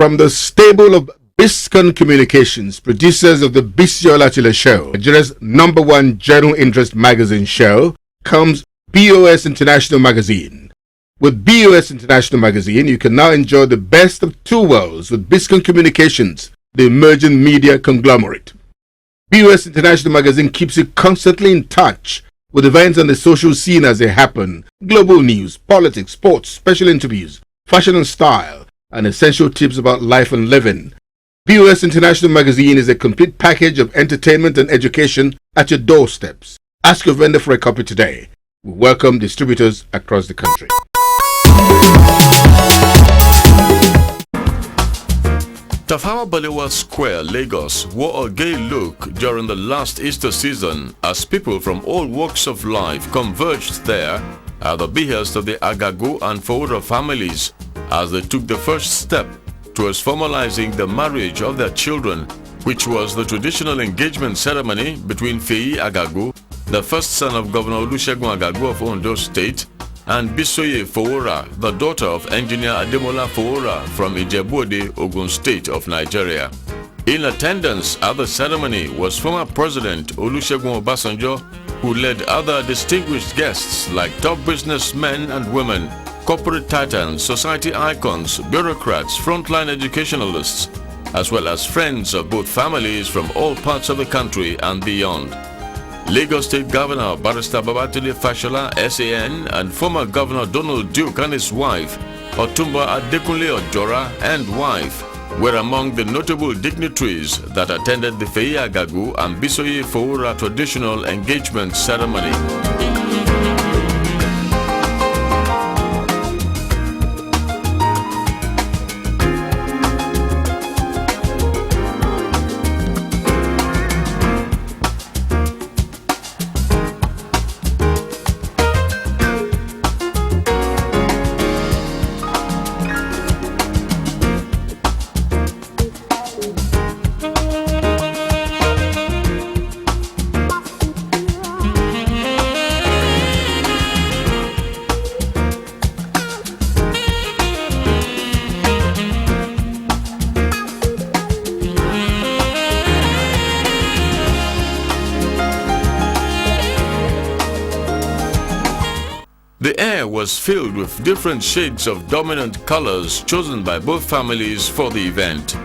From the stable of Biscon Communications, producers of the Bisoye Show, Nigeria's #1 general interest magazine show, comes BOS International Magazine. With BOS International Magazine, you can now enjoy the best of two worlds with Biscon Communications, the emerging media conglomerate. BOS International Magazine keeps you constantly in touch with events on the social scene as they happen, global news, politics, sports, special interviews, fashion and style, and essential tips about life and living. BOS International Magazine is a complete package of entertainment and education at your doorsteps. Ask your vendor for a copy today. We welcome distributors across the country. Tafawa Balewa Square, Lagos, wore a gay look during the last Easter season as people from all walks of life converged there at the behest of the Agagu and Fowora families as they took the first step towards formalizing the marriage of their children, which was the traditional engagement ceremony between Feyi Agagu, the first son of Governor Olusegun Agagu of Ondo State, and Bisoye Fowora, the daughter of engineer Ademola Fowora from Ijebu-Ode, Ogun State of Nigeria. In attendance at the ceremony was former President Olusegun Obasanjo, who led other distinguished guests like top businessmen and women, corporate titans, society icons, bureaucrats, frontline educationalists, as well as friends of both families from all parts of the country and beyond. Lagos State Governor Barrister Babatunde Fashola, SAN, and former Governor Donald Duke and his wife, Otumba Adekunle Ojora, and wife, were among the notable dignitaries that attended the Feyi Agagu and Bisoye Fowora traditional engagement ceremony. The air was filled with different shades of dominant colors chosen by both families for the event.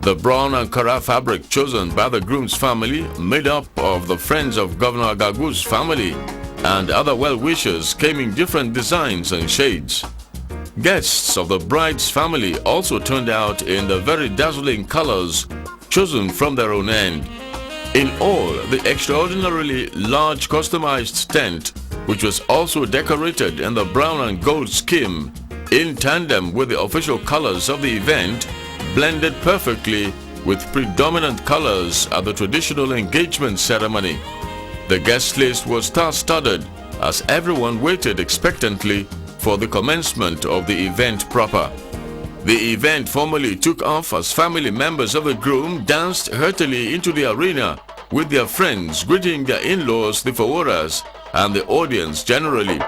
The brown Ankara fabric chosen by the groom's family, made up of the friends of Governor Agagu's family and other well-wishers, came in different designs and shades. Guests of the bride's family also turned out in the very dazzling colors chosen from their own end. In all, the extraordinarily large customized tent, which was also decorated in the brown and gold scheme, in tandem with the official colors of the event, blended perfectly with predominant colors at the traditional engagement ceremony. The guest list was star-studded as everyone waited expectantly for the commencement of the event proper. The event formally took off as family members of the groom danced heartily into the arena with their friends, greeting their in-laws, the Foworas, and the audience generally.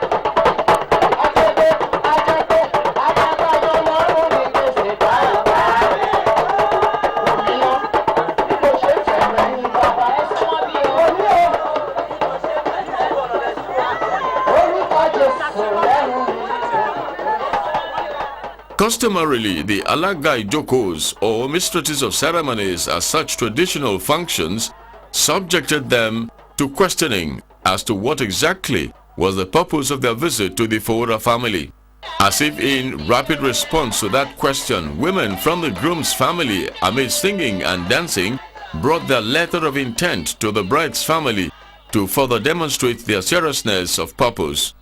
Customarily, the Alaga Ijokos, or mistresses of ceremonies as such traditional functions, subjected them to questioning as to what exactly was the purpose of their visit to the Fowora family. As if in rapid response to that question, women from the groom's family, amid singing and dancing, brought their letter of intent to the bride's family to further demonstrate their seriousness of purpose.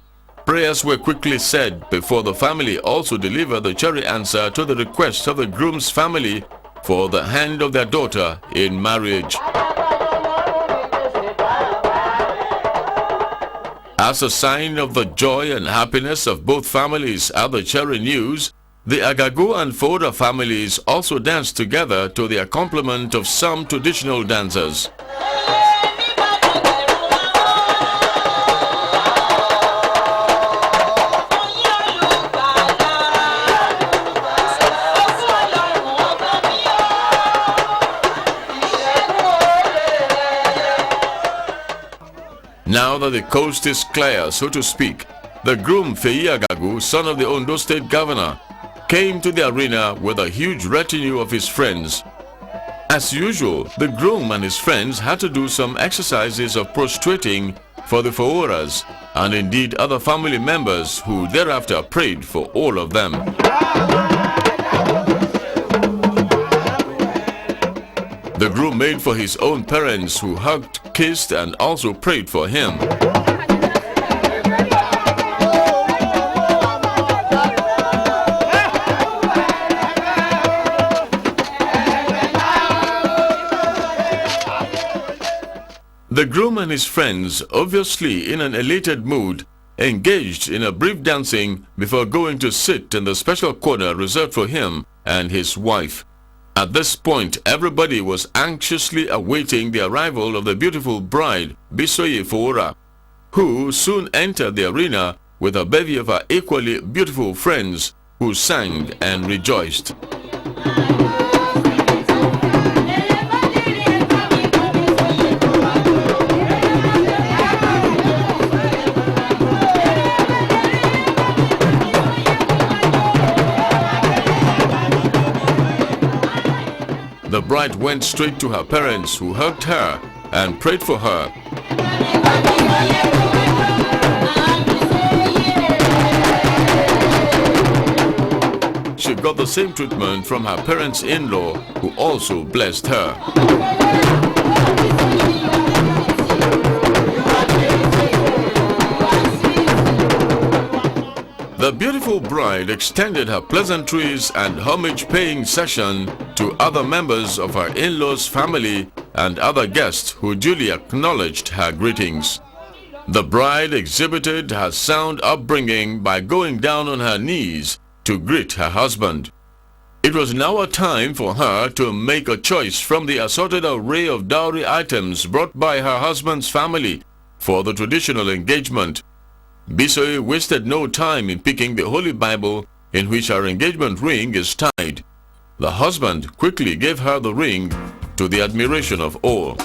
Prayers were quickly said before the family also delivered the cheery answer to the request of the groom's family for the hand of their daughter in marriage. As a sign of the joy and happiness of both families at the cheery news, the Agagu and Fowora families also danced together to the accompaniment of some traditional dancers. Now that the coast is clear, so to speak, the groom Feyi Agagu, son of the Ondo State Governor, came to the arena with a huge retinue of his friends. As usual, the groom and his friends had to do some exercises of prostrating for the Foworas and indeed other family members who thereafter prayed for all of them. The groom made for his own parents who hugged, kissed and also prayed for him. The groom and his friends, obviously in an elated mood, engaged in a brief dancing before going to sit in the special corner reserved for him and his wife. At this point, everybody was anxiously awaiting the arrival of the beautiful bride, Bisoye Fowora, who soon entered the arena with a bevy of her equally beautiful friends who sang and rejoiced. The bride went straight to her parents who hugged her and prayed for her. She got the same treatment from her parents-in-law who also blessed her. The beautiful bride extended her pleasantries and homage-paying session to other members of her in-laws' family and other guests who duly acknowledged her greetings. The bride exhibited her sound upbringing by going down on her knees to greet her husband. It was now a time for her to make a choice from the assorted array of dowry items brought by her husband's family for the traditional engagement. Bisoye wasted no time in picking the Holy Bible in which her engagement ring is tied. The husband quickly gave her the ring to the admiration of all.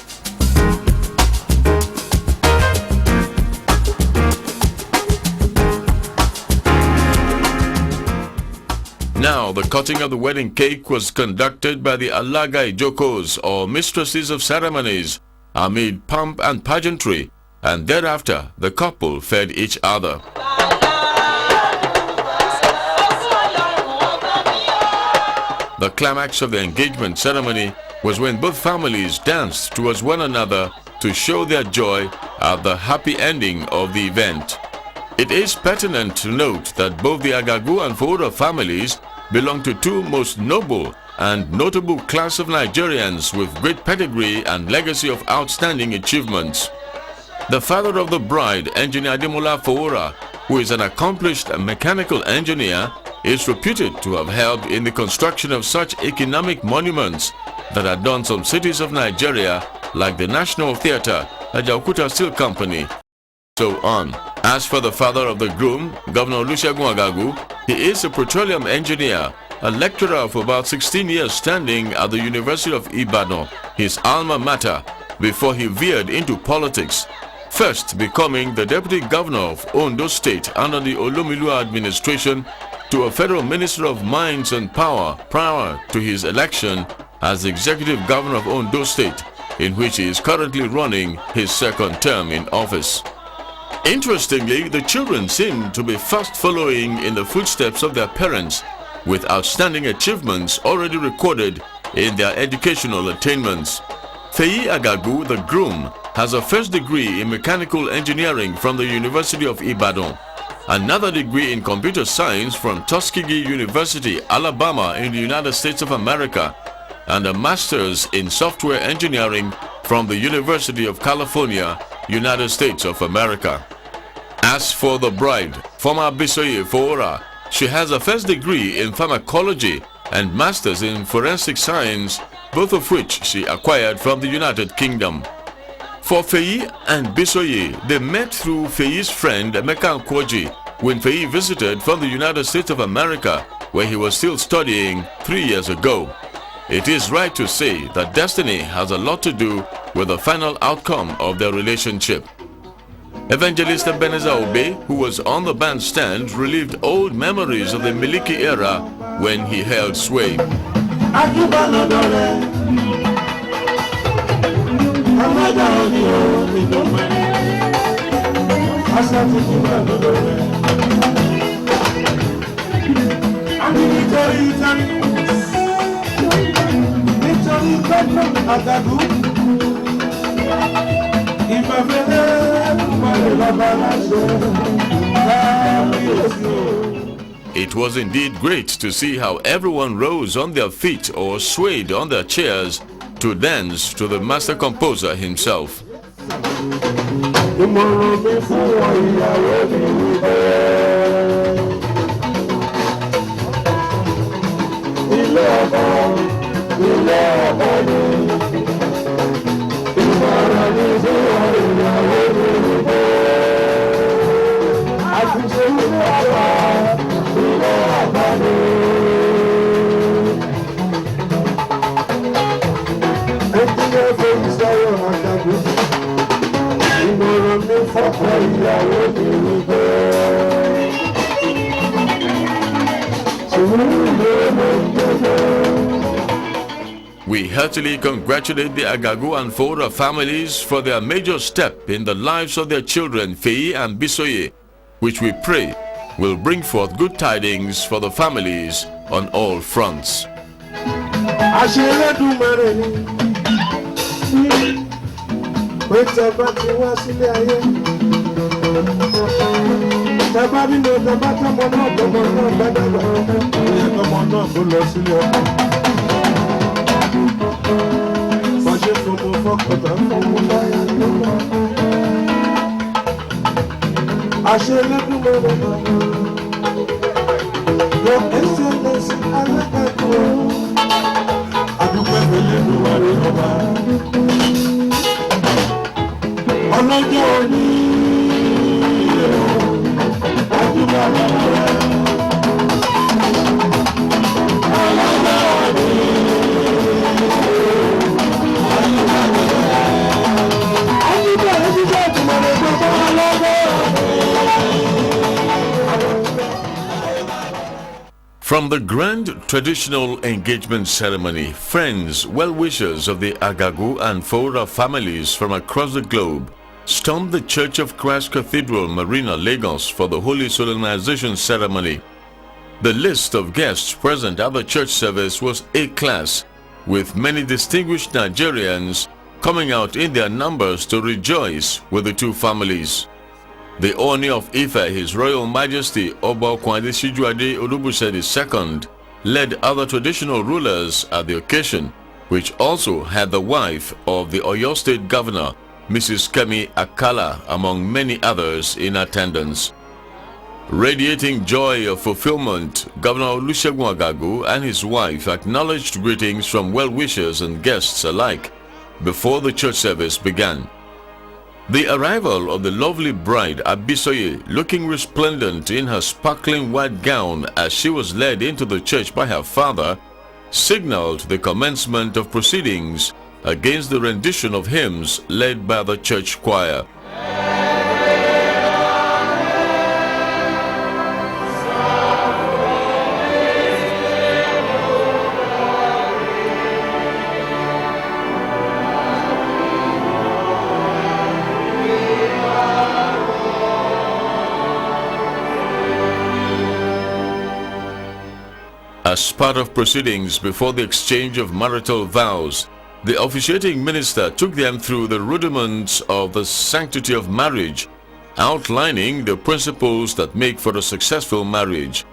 Now, the cutting of the wedding cake was conducted by the Alaga Ijokos, or mistresses of ceremonies, amid pomp and pageantry, and thereafter the couple fed each other. The climax of the engagement ceremony was when both families danced towards one another to show their joy at the happy ending of the event. It is pertinent to note that both the Agagu and Fowora families belong to two most noble and notable class of Nigerians with great pedigree and legacy of outstanding achievements. The father of the bride, Engineer Ademola Fowora, who is an accomplished mechanical engineer, is reputed to have helped in the construction of such economic monuments that are done some cities of Nigeria, like the National Theatre, the Jakuta Steel Company, so on. As for the father of the groom, Governor Olusegun Agagu, he is a petroleum engineer, a lecturer of about 16 years standing at the University of Ibadan, his alma mater, before he veered into politics, first becoming the Deputy Governor of Ondo State under the Olomilu administration to a Federal Minister of Mines and Power prior to his election as Executive Governor of Ondo State, in which he is currently running his second term in office. Interestingly, the children seem to be fast following in the footsteps of their parents, with outstanding achievements already recorded in their educational attainments. Feyi Agagu, the groom, has a first degree in mechanical engineering from the University of Ibadan, another degree in computer science from Tuskegee University, Alabama in the United States of America, and a master's in software engineering from the University of California, United States of America. As for the bride, former Bisoye Fowora, she has a first degree in pharmacology and master's in forensic science, both of which she acquired from the United Kingdom. For Feyi and Bisoye, they met through Feyi's friend Emeka Nkwoji when Feyi visited from the United States of America, where he was still studying 3 years ago. It is right to say that destiny has a lot to do with the final outcome of their relationship. Evangelist Ebenezer Obe, who was on the bandstand, relived old memories of the Miliki era when he held sway. It was indeed great to see how everyone rose on their feet or swayed on their chairs to dance to the master composer himself. We heartily congratulate the Agagu and Fowora families for their major step in the lives of their children Feyi and Bisoye, which we pray will bring forth good tidings for the families on all fronts. From the grand traditional engagement ceremony, friends, well-wishers of the Agagu and Fowora families from across the globe stormed the Church of Christ Cathedral, Marina, Lagos for the Holy Solemnization ceremony. The list of guests present at the church service was A-class, with many distinguished Nigerians coming out in their numbers to rejoice with the two families. The Oni of Ife, His Royal Majesty Oba Kwande Sijuade Olubuse II, led other traditional rulers at the occasion, which also had the wife of the Oyo State Governor, Mrs. Kemi Akala, among many others in attendance. Radiating joy of fulfillment, Governor Olusegun Agagu and his wife acknowledged greetings from well-wishers and guests alike before the church service began. The arrival of the lovely bride Bisoye, looking resplendent in her sparkling white gown as she was led into the church by her father, signaled the commencement of proceedings against the rendition of hymns led by the church choir. As part of proceedings before the exchange of marital vows, the officiating minister took them through the rudiments of the sanctity of marriage, outlining the principles that make for a successful marriage.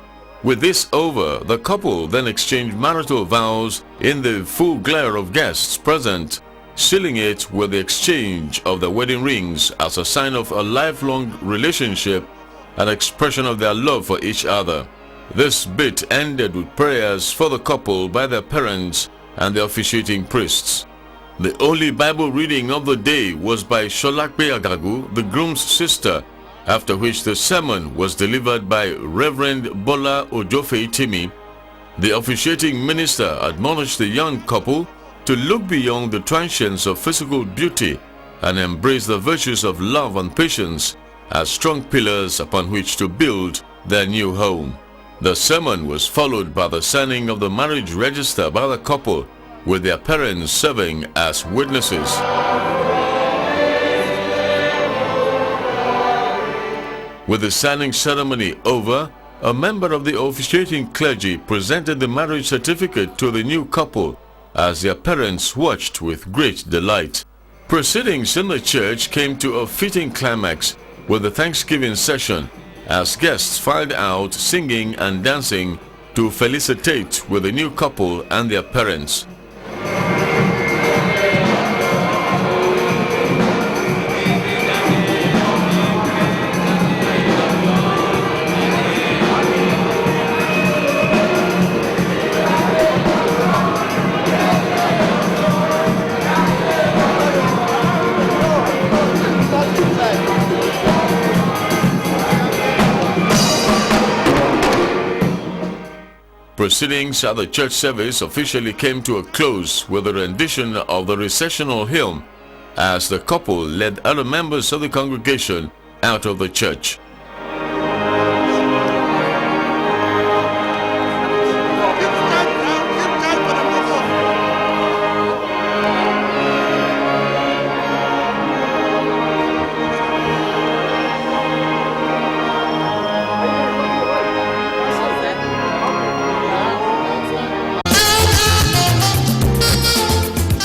With this over, the couple then exchanged marital vows in the full glare of guests present, sealing it with the exchange of the wedding rings as a sign of a lifelong relationship and expression of their love for each other. This bit ended with prayers for the couple by their parents and the officiating priests. The only Bible reading of the day was by Sholakpe Agagu, the groom's sister, after which the sermon was delivered by Reverend Bola Ojofe Timi. The officiating minister admonished the young couple to look beyond the transience of physical beauty and embrace the virtues of love and patience as strong pillars upon which to build their new home. The sermon was followed by the signing of the marriage register by the couple, with their parents serving as witnesses. With the signing ceremony over, a member of the officiating clergy presented the marriage certificate to the new couple as their parents watched with great delight. Proceedings in the church came to a fitting climax with the Thanksgiving session as guests filed out singing and dancing to felicitate with the new couple and their parents. Proceedings at the church service officially came to a close with a rendition of the recessional hymn as the couple led other members of the congregation out of the church.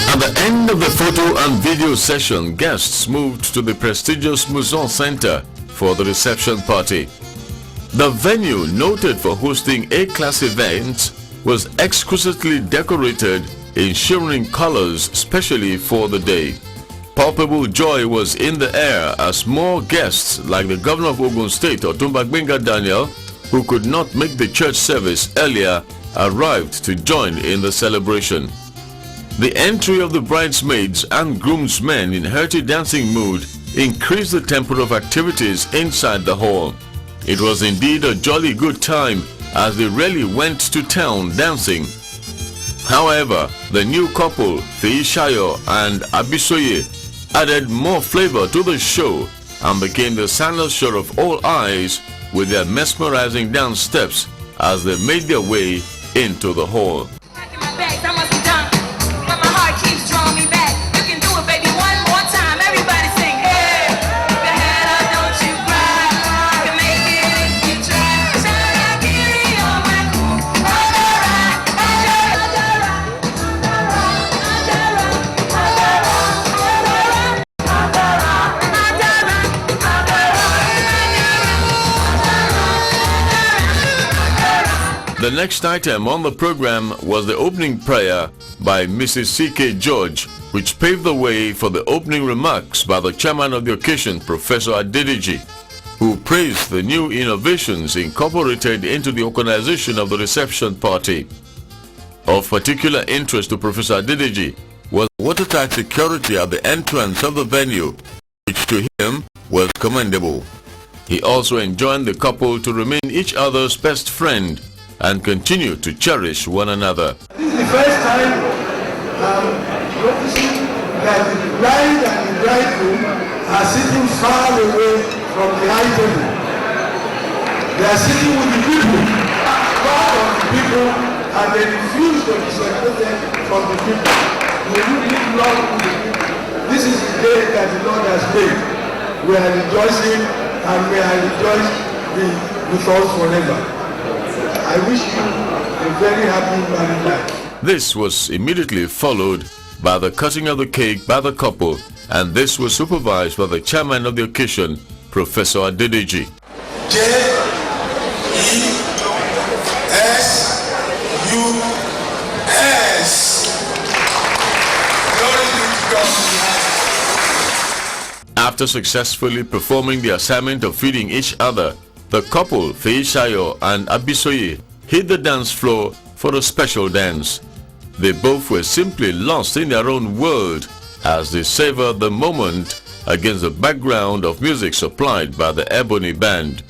At the end of the photo and video session, guests moved to the prestigious Muson Center for the reception party. The venue, noted for hosting A-class events, was exquisitely decorated in shimmering colors specially for the day. Palpable joy was in the air as more guests like the Governor of Ogun State, Otumba Gbenga Daniel, who could not make the church service earlier, arrived to join in the celebration. The entry of the bridesmaids and groomsmen in hearty dancing mood increased the tempo of activities inside the hall. It was indeed a jolly good time as they really went to town dancing. However, the new couple, Feyi and Bisoye, added more flavor to the show and became the cynosure of all eyes with their mesmerizing dance steps as they made their way into the hall. The next item on the program was the opening prayer by Mrs. C.K. George, which paved the way for the opening remarks by the chairman of the occasion, Professor Adedeji, who praised the new innovations incorporated into the organization of the reception party. Of particular interest to Professor Adedeji was watertight security at the entrance of the venue, which to him was commendable. He also enjoined the couple to remain each other's best friend and continue to cherish one another. This is the first time noticing that the bride and the bridegroom are sitting far away from the high table. They are sitting with the people, part of the people, and they refuse to be separated from the people. They will live long with the people. This is the day that the Lord has made. We are rejoicing and we are rejoicing with us forever. I wish you a very happy married life. This was immediately followed by the cutting of the cake by the couple, and this was supervised by the chairman of the occasion, Professor Adedeji. After successfully performing the assignment of feeding each other, the couple, Feyi and Bisoye, hit the dance floor for a special dance. They both were simply lost in their own world as they savored the moment against the background of music supplied by the Ebony Band.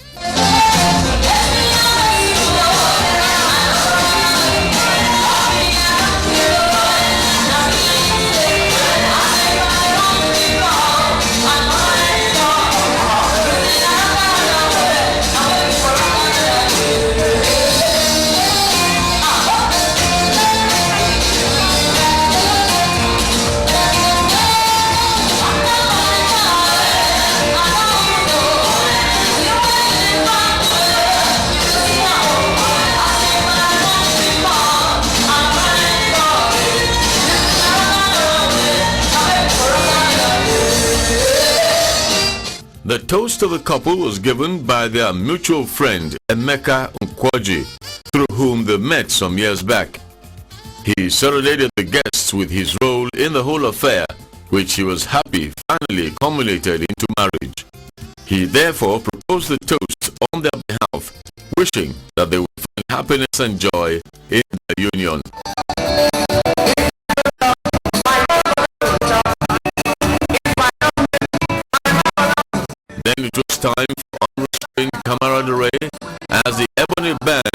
The toast of the couple was given by their mutual friend Emeka Nkwaji, through whom they met some years back. He serenaded the guests with his role in the whole affair, which he was happy finally culminated into marriage. He therefore proposed the toast on their behalf, wishing that they would find happiness and joy in their union. Then it was time for unrestrained camaraderie as the Ebony Band